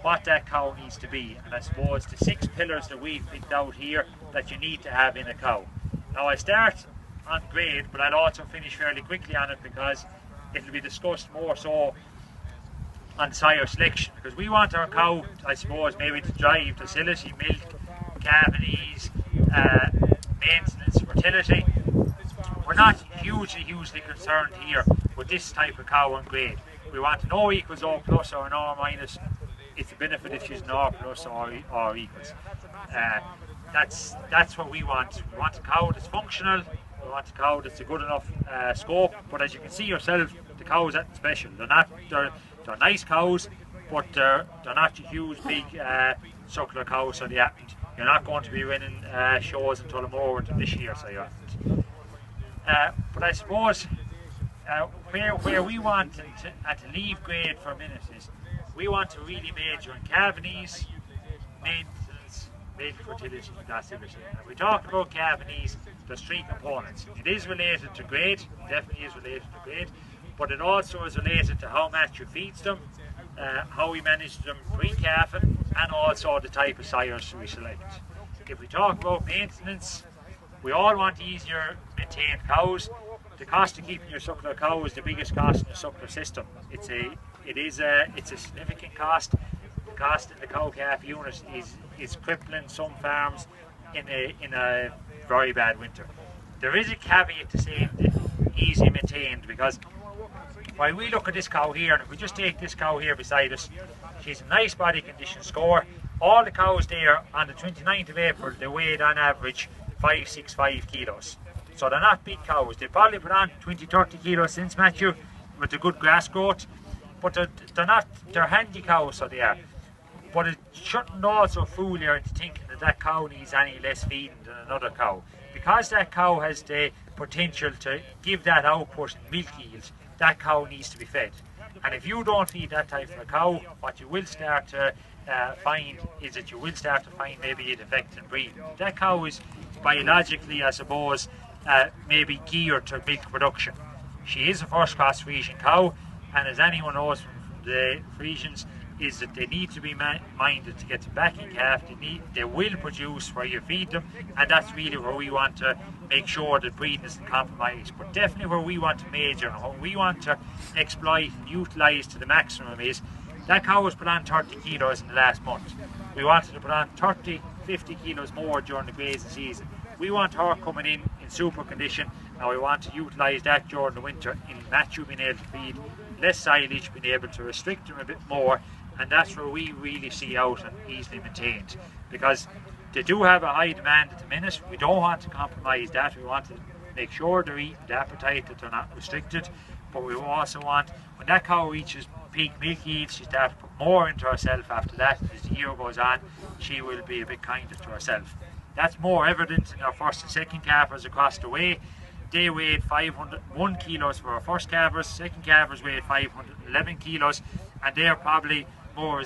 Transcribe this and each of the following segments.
what that cow needs to be. And I suppose the 6 pillars that we've picked out here that you need to have in a cow. Now I start on grade, but I'll also finish fairly quickly on it because it'll be discussed more so on sire selection, because we want our cow, I suppose, maybe to drive docility, milk, cavities, maintenance, fertility. We're not hugely concerned here with this type of cow on grade. We want an O equals O plus or an O minus. It's a benefit if she's an O plus or equals. That's what we want. We want a cow that's functional. We want a cow that's a good enough scope. But as you can see yourself, the cows aren't special. They're nice cows, but they're not huge, big suckler cows. So you're not going to be winning shows until I'm over to this year. So you haven't. But I suppose where we want to leave grade for a minute is we want to really major on cavities, maintenance, milk, fertility, and docility. And if we talk about cavities, there's 3 components. It is related to grade, definitely is related to grade, but it also is related to how much you feed them, how we manage them pre-calving, and also the type of sires we select. If we talk about maintenance, we all want easier maintained cows. The cost of keeping your suckler cow is the biggest cost in the suckler system. It's a significant cost. The cost in the cow-calf unit is crippling some farms in a very bad winter. There is a caveat to saying easy maintained, because while we look at this cow here, and if we just take this cow here beside us, she's a nice body condition score. All the cows there on the 29th of April, they weighed on average 565 kilos. So they're not big cows. They probably put on 20-30 kilos since, Matthew, with the good grass growth. But they're handy cows, so they are. But it shouldn't also fool you into thinking that cow needs any less feeding than another cow. Because that cow has the potential to give that output in milk yield, that cow needs to be fed. And if you don't feed that type of a cow, what you will start to find is that you will start to find maybe a defect in breeding. That cow is biologically, I suppose, maybe geared to milk production. She is a first-class Frisian cow, and as anyone knows from the Frisians, is that they need to be minded to get them back in calf. They will produce where you feed them, and that's really where we want to make sure that breeding isn't compromised. But definitely where we want to major and where we want to exploit and utilise to the maximum is that cow was put on 30 kilos in the last month. We wanted to put on 30, 50 kilos more during the grazing season. We want her coming in super condition, and we want to utilise that during the winter in Matthew being able to feed less silage, being able to restrict them a bit more, and that's where we really see out and easily maintained, because they do have a high demand at the minute. We don't want to compromise that. We want to make sure they're eating the appetite, that they're not restricted, but we also want, when that cow reaches peak milk yield, she starts to put more into herself after that. As the year goes on, she will be a bit kinder to herself. That's more evident in our first and second calvers across the way. They weighed 501 kilos for our first calvers, second calvers weighed 511 kilos, and they're probably more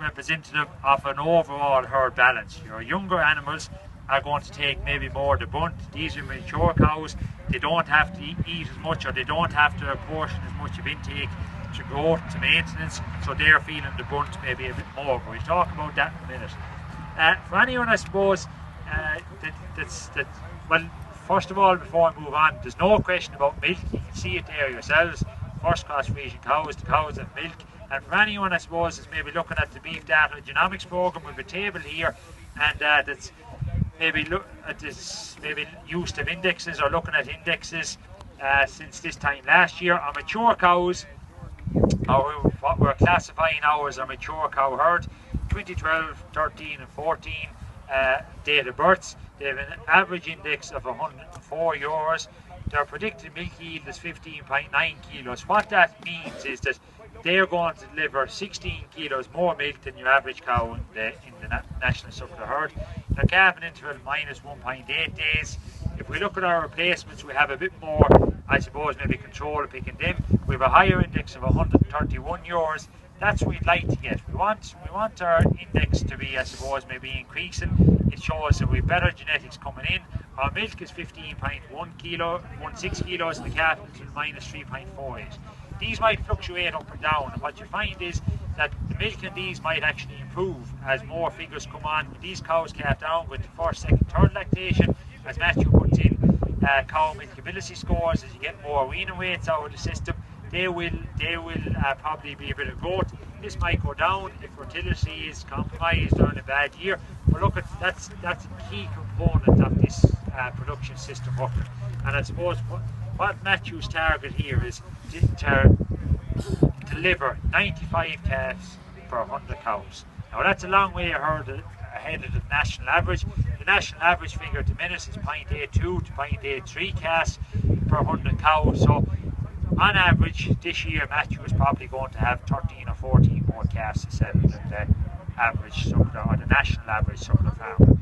representative of an overall herd balance. Your younger animals are going to take maybe more of the brunt. These are mature cows. They don't have to eat as much, or they don't have to apportion as much of intake to growth, to maintenance, so they're feeling the brunt maybe a bit more, but we'll talk about that in a minute. For anyone, I suppose, well, first of all, before I move on, there's no question about milk. You can see it there yourselves. First-class Frisian cows, the cows have milk. And for anyone, I suppose, is maybe looking at the Beef Data Genomics program, we have a table here, and that's maybe used to indexes or looking at indexes since this time last year. Our mature cows, or what we're classifying now as our mature cow herd, 2012, 13 and 14 date of births. They have an average index of 104 euros. Their predicted milk yield is 15.9 kilos. What that means is that they're going to deliver 16 kilos more milk than your average cow in the national suckler herd. Their calving interval minus 1.8 days. If we look at our replacements, we have a bit more, I suppose, maybe control of picking them. We have a higher index of 131 euros. That's what we'd like to get. We want our index to be, I suppose, maybe increasing. It shows that we've better genetics coming in. Our milk is 15.16 kilos, and the calf is minus 3.48. These might fluctuate up and down, and what you find is that the milk in these might actually improve as more figures come on. When these cows calf down with the first, second, third lactation, as Matthew puts in cow milkability scores, as you get more weaning weights out of the system, they will probably be a bit of growth. This might go down if fertility is compromised during a bad year. But look, that's a key component of this production system working. And I suppose what Matthew's target here is to deliver 95 calves per 100 cows. Now that's a long way ahead of the national average. The national average figure at the minute is 0.82 to 0.83 calves per 100 cows. So on average this year Matthew is probably going to have 13 or 14 more calves to sell than the average suckler or the national average suckler farmer.